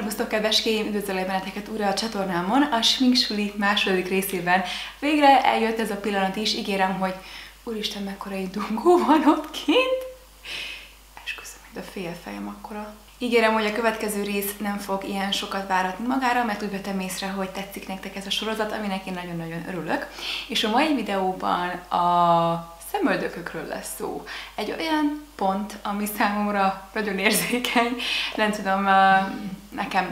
Szervusztok, kedveskéim! Üdvözöllek benneteket újra a csatornámon, a Sminksuli második részében. Végre eljött ez a pillanat is, ígérem, hogy úristen, mekkora egy dugó van ott kint. Esküszöm, mint a félfejem akkora. Ígérem, hogy a következő rész nem fog ilyen sokat váratni magára, mert úgy vettem észre, hogy tetszik nektek ez a sorozat, aminek én nagyon-nagyon örülök. És a mai videóban a szemöldökökről lesz szó. Egy olyan pont, ami számomra nagyon érzékeny, nem tudom,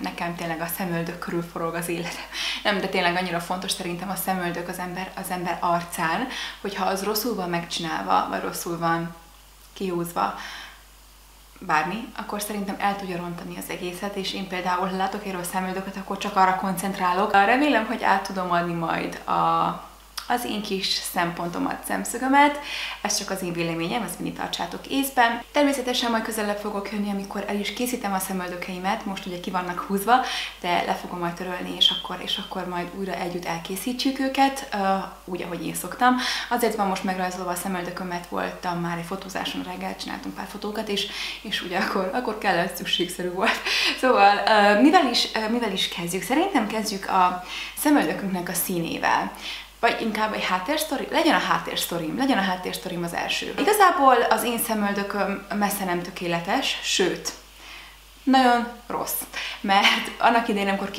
nekem tényleg a szemöldök körül forog az élet. Nem, de tényleg annyira fontos szerintem a szemöldök az ember arcán, hogyha az rosszul van megcsinálva, vagy rosszul van kihúzva, bármi, akkor szerintem el tudja rontani az egészet, és én például, ha látok erről a szemöldököt, akkor csak arra koncentrálok. Remélem, hogy át tudom adni majd az én kis szempontomat, szemszögömet. Ez csak az én véleményem, ezt mindig tartsátok észben. Természetesen majd közelebb fogok jönni, amikor el is készítem a szemöldökeimet, most ugye ki vannak húzva, de le fogom majd törölni, és akkor majd újra együtt elkészítsük őket, úgy, ahogy én szoktam. Azért van most megrajzolva a szemöldökömet, voltam már egy fotózáson reggel, csináltunk pár fotókat, és ugye akkor kellett, szükségszerű volt. Szóval, mivel is kezdjük? Szerintem kezdjük a szemöldökünknek a színével. Vagy inkább egy háttérsztori? Legyen a háttérsztorim az első. Igazából az én szemöldököm messze nem tökéletes, sőt, nagyon rossz. Mert annak idején, amikor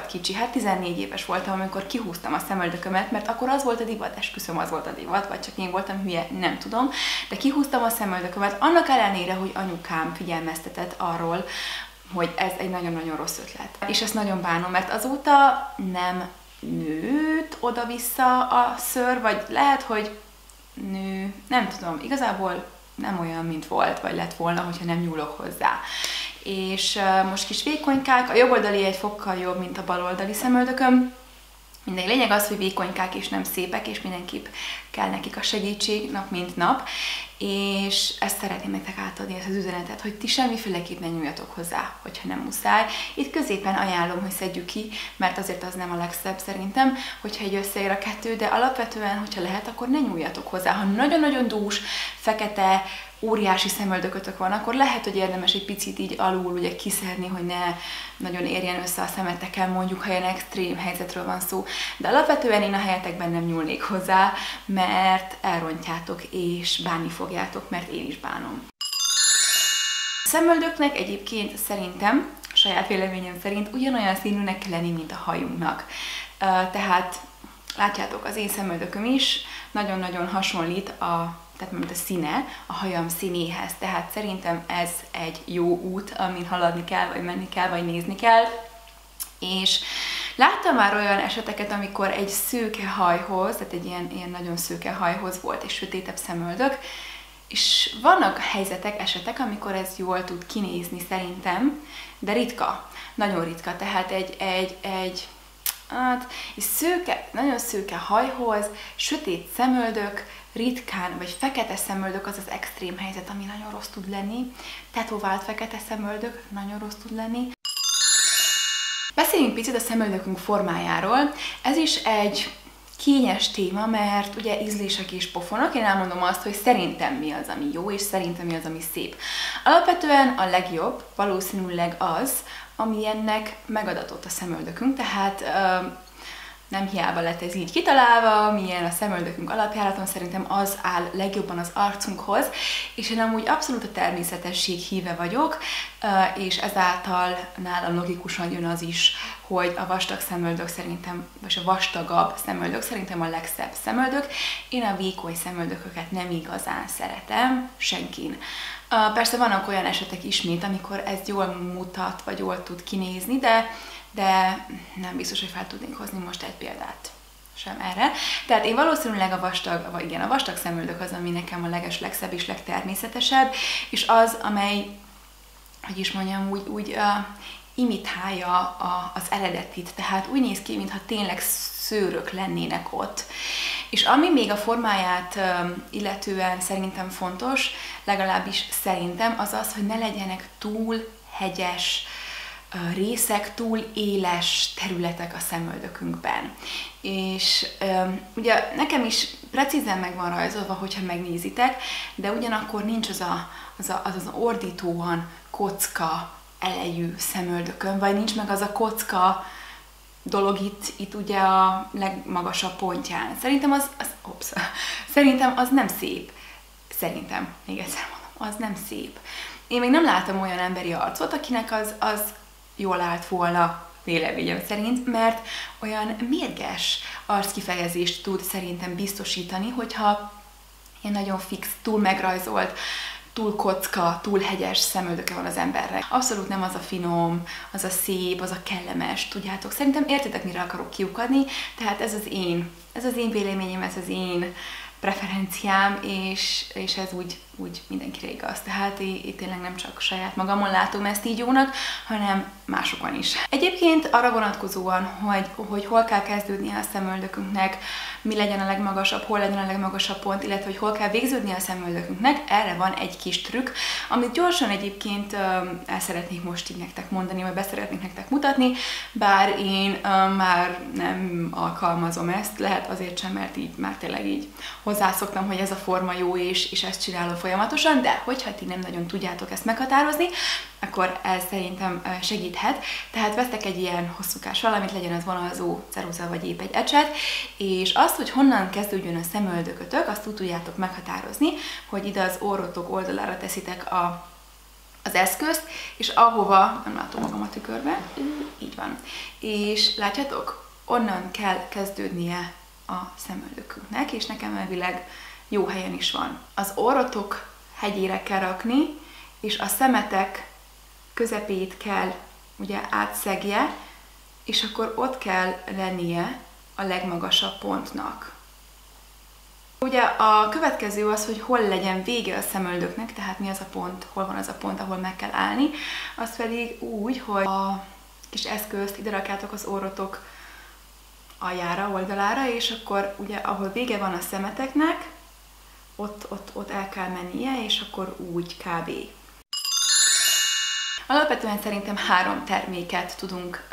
kicsi, hát 14 éves voltam, amikor kihúztam a szemöldökömet, mert akkor az volt a divat, esküszöm, az volt a divat, vagy csak én voltam hülye, nem tudom, de kihúztam a szemöldökömet, annak ellenére, hogy anyukám figyelmeztetett arról, hogy ez egy nagyon-nagyon rossz ötlet. És ezt nagyon bánom, mert azóta nem nőtt oda-vissza a szőr, vagy lehet, hogy nő, nem tudom, igazából nem olyan, mint volt, vagy lett volna, hogyha nem nyúlok hozzá. És most kis vékonykák, a jobb oldali egy fokkal jobb, mint a bal oldali szemöldököm. Mindegy, lényeg az, hogy vékonykák és nem szépek, és mindenképp kell nekik a segítség nap mint nap, és ezt szeretném nektek átadni, ezt az üzenetet, hogy ti semmiféleképp ne nyúljatok hozzá, hogyha nem muszáj. Itt középen ajánlom, hogy szedjük ki, mert azért az nem a legszebb szerintem, hogyha egy összeér a kettő, de alapvetően, hogyha lehet, akkor ne nyúljatok hozzá. Ha nagyon-nagyon dús, fekete, óriási szemöldökötök van, akkor lehet, hogy érdemes egy picit így alul ugye kiszedni, hogy ne nagyon érjen össze a szemetekkel, mondjuk, ha ilyen extrém helyzetről van szó. De alapvetően én a helyetekben nem nyúlnék hozzá, mert elrontjátok és bánni fogjátok, mert én is bánom. A szemöldöknek egyébként szerintem, saját véleményem szerint ugyanolyan színűnek kell lenni, mint a hajunknak. Tehát látjátok, az én szemöldököm is nagyon-nagyon hasonlít tehát a színe a hajam színéhez. Tehát szerintem ez egy jó út, amin haladni kell, vagy menni kell, vagy nézni kell. És láttam már olyan eseteket, amikor egy szőke hajhoz, tehát egy ilyen nagyon szőke hajhoz volt egy sötétebb szemöldök, és vannak helyzetek, esetek, amikor ez jól tud kinézni szerintem, de ritka, nagyon ritka. Tehát egy szőke, nagyon szőke hajhoz, sötét szemöldök, ritkán, vagy fekete szemöldök az az extrém helyzet, ami nagyon rossz tud lenni. Tetovált fekete szemöldök nagyon rossz tud lenni. Beszéljünk picit a szemöldökünk formájáról. Ez is egy kényes téma, mert ugye ízlések és pofonok. Én elmondom azt, hogy szerintem mi az, ami jó, és szerintem mi az, ami szép. Alapvetően a legjobb valószínűleg az, ami ennek megadatott a szemöldökünk, tehát nem hiába lett ez így kitalálva, milyen a szemöldökünk alapjáraton, szerintem az áll legjobban az arcunkhoz, és én amúgy abszolút a természetesség híve vagyok, és ezáltal nálam logikusan jön az is, hogy a vastag szemöldök szerintem, vagy a vastagabb szemöldök szerintem a legszebb szemöldök. Én a vékony szemöldököket nem igazán szeretem, senkin. Persze vannak olyan esetek ismét, amikor ez jól mutat, vagy jól tud kinézni, de nem biztos, hogy fel tudnék hozni most egy példát sem erre. Tehát én valószínűleg a vastag szemöldök az, ami nekem a legszebb és legtermészetesebb, és az, amely, hogy is mondjam, úgy imitálja az eredetit, tehát úgy néz ki, mintha tényleg szőrök lennének ott. És ami még a formáját illetően szerintem fontos, legalábbis szerintem, az az, hogy ne legyenek túl hegyes részek, túl éles területek a szemöldökünkben. És ugye nekem is precízen meg van rajzolva, hogyha megnézitek, de ugyanakkor nincs az ordítóan kocka elejű szemöldökön, vagy nincs meg az a kocka dolog itt ugye a legmagasabb pontján. Szerintem az nem szép. Szerintem, még egyszer mondom, az nem szép. Én még nem láttam olyan emberi arcot, akinek az jól állt volna, véleményem szerint, mert olyan mérges arckifejezést tud szerintem biztosítani, hogyha ilyen nagyon fix, túl megrajzolt, túl kocka, túl hegyes szemöldöke van az embernek. Abszolút nem az a finom, az a szép, az a kellemes, tudjátok. Szerintem értitek, mire akarok kiukadni, tehát ez az én véleményem, ez az én preferenciám, és ez úgy mindenkire igaz. Tehát én tényleg nem csak saját magamon látom ezt így jónak, hanem másokon is. Egyébként arra vonatkozóan, hogy hol kell kezdődnie a szemöldökünknek, mi legyen a legmagasabb, hol legyen a legmagasabb pont, illetve hogy hol kell végződnie a szemöldökünknek, erre van egy kis trükk, amit gyorsan egyébként el szeretnék most így nektek mondani, vagy beszeretnék nektek mutatni, bár én már nem alkalmazom ezt, lehet azért sem, mert így már tényleg így hozzászoktam, hogy ez a forma jó, és ezt csinálom folyamatosan, de hogyha ti nem nagyon tudjátok ezt meghatározni, akkor ez szerintem segíthet. Tehát vesztek egy ilyen hosszúkás valamit, legyen az vonalzó, ceruza vagy épp egy ecset, és azt, hogy honnan kezdődjön a szemöldökötök, azt úgy tudjátok meghatározni, hogy ide az orrotok oldalára teszitek az eszközt, és ahova, nem látom magam a tükörbe, így van. És látjátok, onnan kell kezdődnie a szemöldökünknek, és nekem elvileg jó helyen is van. Az orrotok hegyére kell rakni, és a szemetek közepét kell ugye átszegje, és akkor ott kell lennie a legmagasabb pontnak. Ugye a következő az, hogy hol legyen vége a szemöldöknek, tehát mi az a pont, hol van az a pont, ahol meg kell állni, az pedig úgy, hogy a kis eszközt ide rakjátok az orrotok aljára, oldalára, és akkor ugye ahol vége van a szemeteknek, ott el kell mennie, és akkor úgy kb. Alapvetően szerintem 3 terméket tudunk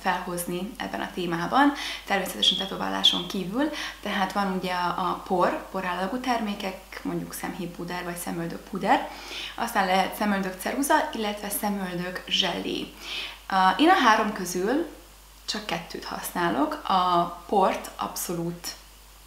felhozni ebben a témában, természetesen tetováláson kívül, tehát van ugye a porállagú termékek, mondjuk szemhéjpúder vagy szemöldökpúder, aztán lehet szemöldök ceruza, illetve szemöldök zselé. Én a 3 közül csak 2-t használok, a port abszolút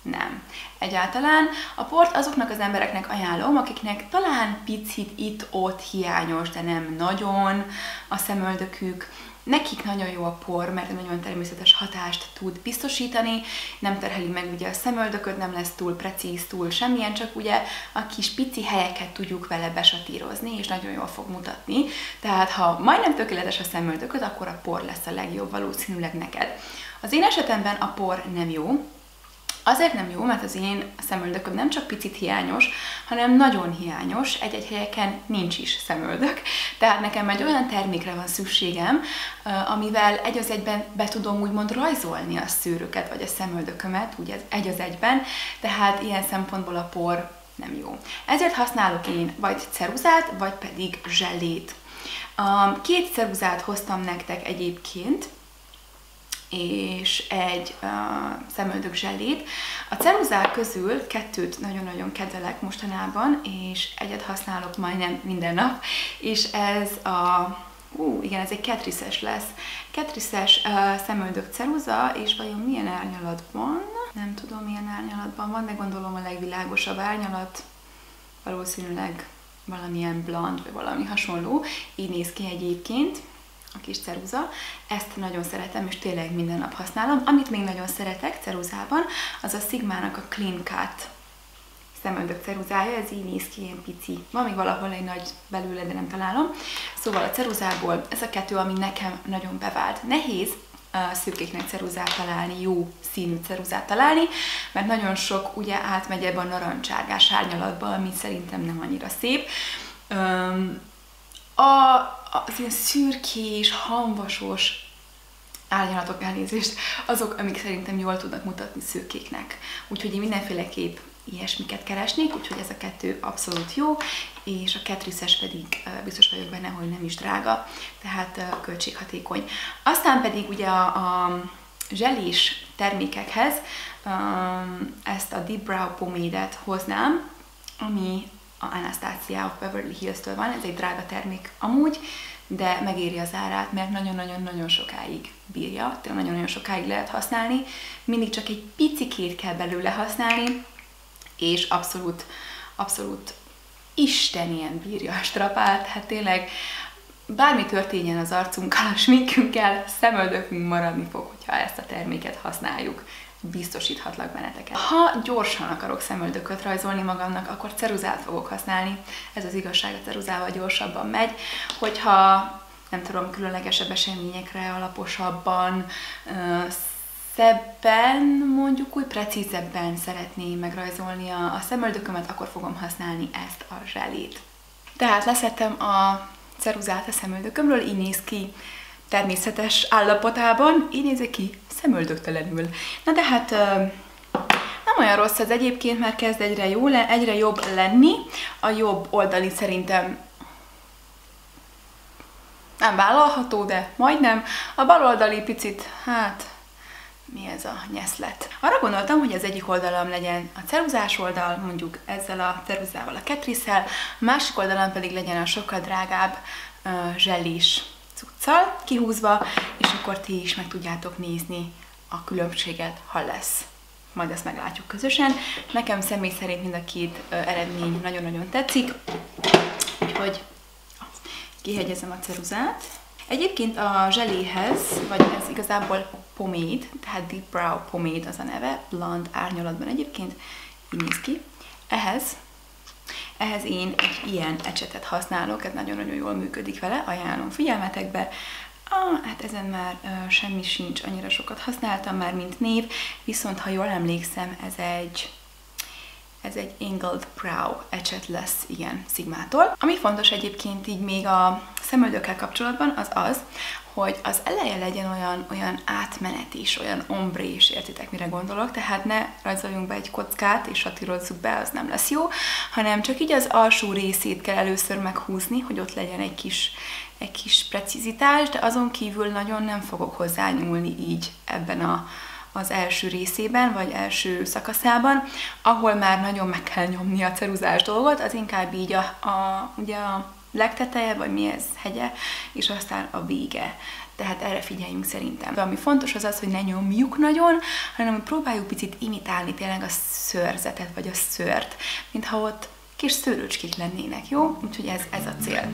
nem. Egyáltalán a port azoknak az embereknek ajánlom, akiknek talán picit itt-ott hiányos, de nem nagyon a szemöldökük. Nekik nagyon jó a por, mert nagyon természetes hatást tud biztosítani, nem terheli meg ugye a szemöldököt, nem lesz túl precíz, túl semmilyen, csak ugye a kis pici helyeket tudjuk vele besatírozni, és nagyon jól fog mutatni. Tehát ha majdnem tökéletes a szemöldököd, akkor a por lesz a legjobb valószínűleg neked. Az én esetemben a por nem jó. Azért nem jó, mert az én szemöldököm nem csak picit hiányos, hanem nagyon hiányos, egy-egy helyeken nincs is szemöldök. Tehát nekem egy olyan termékre van szükségem, amivel egy az egyben be tudom úgymond rajzolni a szőröket, vagy a szemöldökömet, ugye egy az egyben, tehát ilyen szempontból a por nem jó. Ezért használok én vagy ceruzát, vagy pedig zselét. 2 ceruzát hoztam nektek egyébként, és egy szemöldök zselét. A ceruzák közül 2-t nagyon-nagyon kedvelek mostanában, és egyet használok majdnem minden nap, és ez igen, ez egy Catrice-es lesz. Catrice-es szemöldök ceruza, és vajon milyen árnyalatban? Nem tudom, milyen árnyalatban van, de gondolom a legvilágosabb árnyalat, valószínűleg valamilyen bland, vagy valami hasonló. Így néz ki egyébként a kis ceruza. Ezt nagyon szeretem, és tényleg minden nap használom. Amit még nagyon szeretek ceruzában, az a Sigmának a Clean Cut szemöldök ceruzája, ez így néz ki, ilyen pici. Van még valahol egy nagy belőle, de nem találom. Szóval a ceruzából ez a 2, ami nekem nagyon bevált. Nehéz szürkéknek ceruzát találni, jó színű ceruzát találni, mert nagyon sok ugye átmegy ebbe a narancsárgás árnyalatba, ami szerintem nem annyira szép. Az ilyen szürkés, hamvasos árnyalatok, elnézést, azok, amik szerintem jól tudnak mutatni szürkéknek. Úgyhogy én mindenféleképp ilyesmiket keresnék, úgyhogy ez a 2 abszolút jó, és a Catrice-es pedig biztos vagyok benne, hogy nem is drága, tehát költséghatékony. Aztán pedig ugye a zselés termékekhez ezt a Deep Brow Pomade-et hoznám, ami a Anastasia of Beverly Hills-től van, ez egy drága termék amúgy, de megéri az árát, mert nagyon-nagyon-nagyon sokáig bírja, tényleg nagyon-nagyon sokáig lehet használni, mindig csak egy picikét kell belőle használni, és abszolút istenien bírja a strapát, hát tényleg bármi történjen az arcunkkal, a sminkünkkel, szemöldökünk maradni fog, hogyha ezt a terméket használjuk. Biztosíthatlak benneteket. Ha gyorsan akarok szemöldököt rajzolni magamnak, akkor ceruzát fogok használni. Ez az igazság, a ceruzával gyorsabban megy. Hogyha nem tudom, különlegesebb eseményekre alaposabban, szebben, mondjuk úgy precízebben szeretném megrajzolni a szemöldökömet, akkor fogom használni ezt a zselét. Tehát leszettem a ceruzát a szemöldökömről, így néz ki természetes állapotában, így nézek ki szemöldöktelenül. Na de hát nem olyan rossz ez egyébként, mert kezd egyre jobb lenni. A jobb oldali szerintem nem vállalható, de majdnem. A bal oldali picit, hát mi ez a nyeszlet. Arra gondoltam, hogy az egyik oldalam legyen a ceruzás oldal, mondjuk ezzel a ceruzával, a Catrice-szel, a másik oldalon pedig legyen a sokkal drágább zselés cuccal kihúzva, és akkor ti is meg tudjátok nézni a különbséget, ha lesz. Majd ezt meglátjuk közösen. Nekem személy szerint mind a két eredmény nagyon-nagyon tetszik, úgyhogy kihegyezem a ceruzát. Egyébként a zseléhez, vagy ez igazából pomade, tehát Deep Brow Pomade az a neve, blond árnyalatban egyébként, így néz ki. Ehhez én egy ilyen ecsetet használok, ez nagyon-nagyon jól működik vele, ajánlom figyelmetekbe. Hát ezen már semmi sincs, annyira sokat használtam már, mint név, viszont ha jól emlékszem, ez egy Angled Brow ecset lesz, igen, Sigmától. Ami fontos egyébként így még a szemöldökkel kapcsolatban, az, hogy az eleje legyen olyan átmenetés, olyan ombrés, értitek, mire gondolok, tehát ne rajzoljunk be egy kockát, és satírozzuk be, az nem lesz jó, hanem csak így az alsó részét kell először meghúzni, hogy ott legyen egy kis precizitás, de azon kívül nagyon nem fogok hozzányúlni így ebben az első részében, vagy első szakaszában, ahol már nagyon meg kell nyomni a ceruzás dolgot, az inkább így ugye a legteteje, vagy mi ez, hegye, és aztán a vége. Tehát erre figyeljünk szerintem. De ami fontos az, hogy ne nyomjuk nagyon, hanem próbáljuk picit imitálni tényleg a szőrzetet, vagy a szőrt, mintha ott kis szőröcskék lennének, jó? Úgyhogy ez a cél.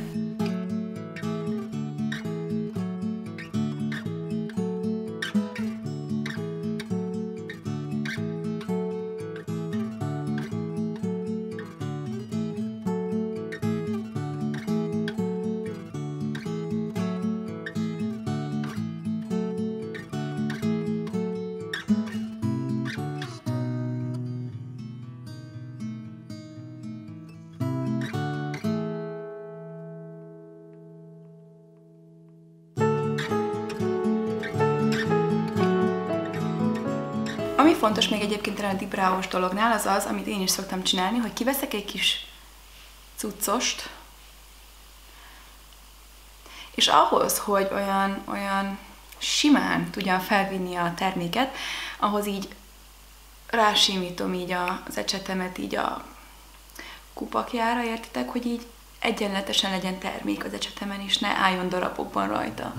Ami fontos még egyébként a Deep Brow-os dolognál, az, amit én is szoktam csinálni, hogy kiveszek egy kis cuccost, és ahhoz, hogy olyan simán tudjam felvinni a terméket, ahhoz így rásimítom így az ecsetemet így a kupakjára, értitek, hogy így egyenletesen legyen termék az ecsetemen, és ne álljon darabokban rajta.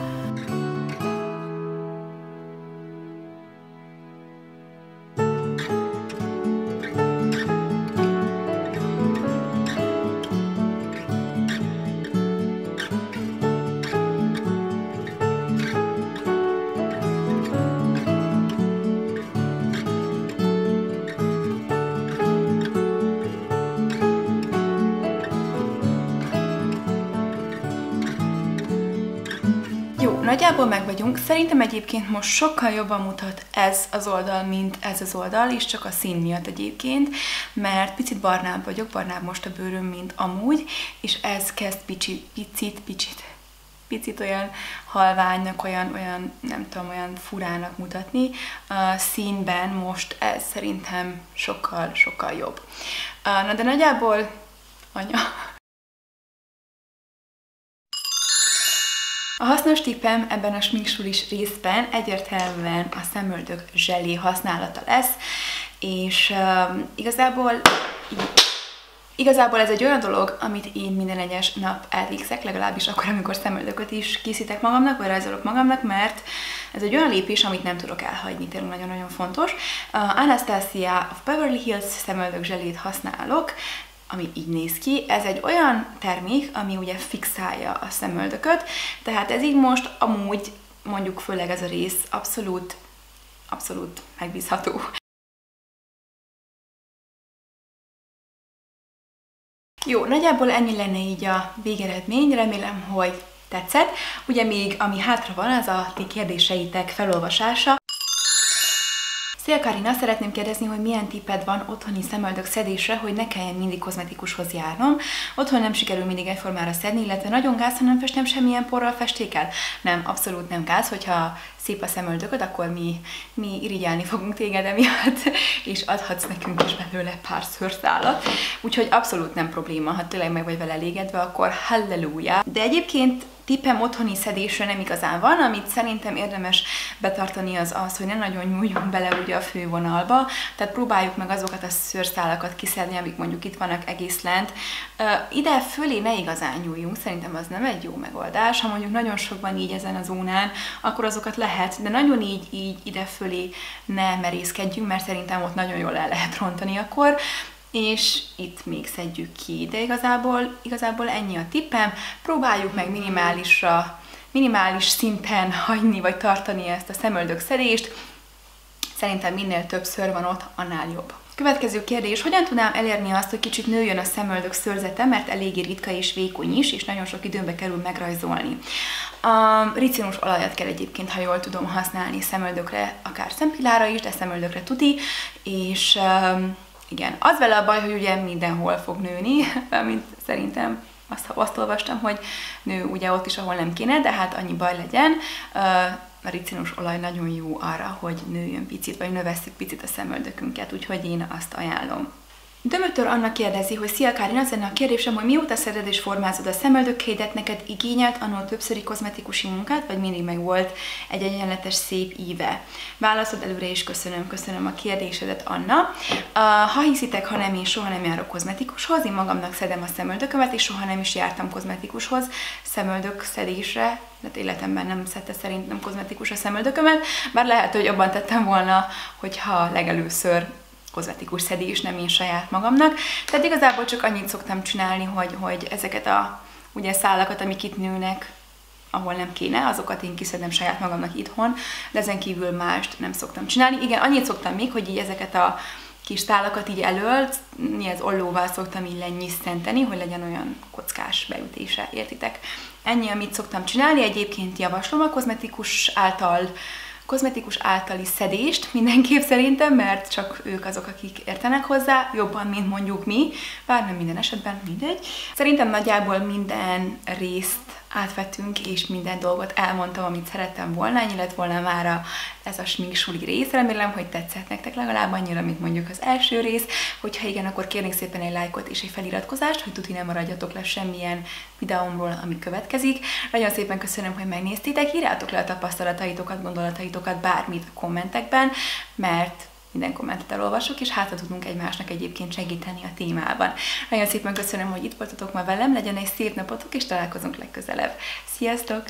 Nagyjából meg vagyunk. Szerintem egyébként most sokkal jobban mutat ez az oldal, mint ez az oldal, és csak a szín miatt egyébként, mert picit barnább vagyok, barnább most a bőröm, mint amúgy, és ez kezd picit olyan halványnak, olyan nem tudom, olyan furának mutatni. A színben most ez szerintem sokkal jobb. Na de nagyjából, anya... A hasznos tippem ebben a sminksulis részben egyértelműen a szemöldök zselé használata lesz, és igazából Igazából ez egy olyan dolog, amit én minden egyes nap elvégzek, legalábbis akkor, amikor szemöldököt is készítek magamnak, vagy rajzolok magamnak, mert ez egy olyan lépés, amit nem tudok elhagyni, tényleg nagyon-nagyon fontos. Anastasia of Beverly Hills szemöldök zselét használok, ami így néz ki. Ez egy olyan termék, ami ugye fixálja a szemöldököt, tehát ez így most amúgy, mondjuk főleg ez a rész abszolút megbízható. Jó, nagyjából ennyi lenne így a végeredmény, remélem, hogy tetszett. Ugye még ami hátra van, az a ti kérdéseitek felolvasása. Szia Karina, szeretném kérdezni, hogy milyen tipped van otthoni szemöldök szedésre, hogy ne kelljen mindig kozmetikushoz járnom. Otthon nem sikerül mindig egyformára szedni, illetve nagyon gáz, ha nem festem semmilyen porral festékkel. Nem, abszolút nem gáz, hogyha szép a szemöldököd, akkor mi irigyelni fogunk téged emiatt, és adhatsz nekünk is belőle pár szőrszálat. Úgyhogy abszolút nem probléma, ha tényleg meg vagy vele elégedve, akkor halleluja. De egyébként tippem otthoni szedésre nem igazán van, amit szerintem érdemes betartani az, hogy ne nagyon nyúljunk bele ugye a fővonalba, tehát próbáljuk meg azokat a szőrszálakat kiszedni, amik mondjuk itt vannak egész lent. Ide fölé ne igazán nyúljunk, szerintem az nem egy jó megoldás. Ha mondjuk nagyon sok van így ezen a zónán, akkor azokat lehet, de nagyon így ide fölé ne merészkedjünk, mert szerintem ott nagyon jól el lehet rontani akkor. És itt még szedjük ki, de igazából ennyi a tippem. Próbáljuk meg minimális szinten hagyni vagy tartani ezt a szemöldök szedést. Szerintem minél több szőr van ott, annál jobb. Következő kérdés, hogyan tudnám elérni azt, hogy kicsit nőjön a szemöldök szőrzete, mert eléggé ritka és vékony is, és nagyon sok időmbe kerül megrajzolni. A ricinus olajat kell egyébként, ha jól tudom, használni szemöldökre, akár szempillára is, de szemöldökre tuti, és igen, az vele a baj, hogy ugye mindenhol fog nőni, mint szerintem azt olvastam, hogy nő ugye ott is, ahol nem kéne, de hát annyi baj legyen. A ricinus olaj nagyon jó arra, hogy nőjön picit, vagy növesszük picit a szemöldökünket, úgyhogy én azt ajánlom. Dömötör Anna kérdezi, hogy szia Kárin, az lenne a kérdésem, hogy mióta szeded és formázod a szemöldökhelyet, neked igényelt annól többszöri kozmetikusi munkát, vagy mindig meg volt egy egyenletes szép íve? Válaszod előre is köszönöm a kérdésedet, Anna. Ha hiszitek, ha nem, én soha nem járok kozmetikushoz, én magamnak szedem a szemöldökömet, és soha nem is jártam kozmetikushoz szemöldök szedésre, tehát életemben nem szedte szerintem kozmetikus a szemöldökömet, bár lehet, hogy abban tettem volna, hogyha legelőször kozmetikus szedés, nem én saját magamnak. Tehát igazából csak annyit szoktam csinálni, hogy ezeket a ugye szálakat, amik itt nőnek, ahol nem kéne, azokat én kiszedem saját magamnak itthon, de ezen kívül mást nem szoktam csinálni. Igen, annyit szoktam még, hogy így ezeket a kis szálakat így elől, ez ollóval szoktam így lenyisztenteni, hogy legyen olyan kockás beütése, értitek? Ennyi, amit szoktam csinálni, egyébként javaslom a kozmetikus általi szedést mindenképp szerintem, mert csak ők azok, akik értenek hozzá, jobban, mint mondjuk mi, bár nem minden esetben, mindegy. Szerintem nagyjából minden részt átvettünk, és minden dolgot elmondtam, amit szerettem volna, ennyi lett volna már ez a sminksuli rész. Remélem, hogy tetszett nektek legalább annyira, mint mondjuk az első rész. Hogyha igen, akkor kérnék szépen egy lájkot és egy feliratkozást, hogy tuti nem maradjatok le semmilyen videómról, ami következik. Nagyon szépen köszönöm, hogy megnéztétek, írjátok le a tapasztalataitokat, gondolataitokat, bármit a kommentekben, mert minden kommentet elolvasok, és hátra tudunk egymásnak egyébként segíteni a témában. Nagyon szépen köszönöm, hogy itt voltatok ma velem, legyen egy szép napotok, és találkozunk legközelebb. Sziasztok!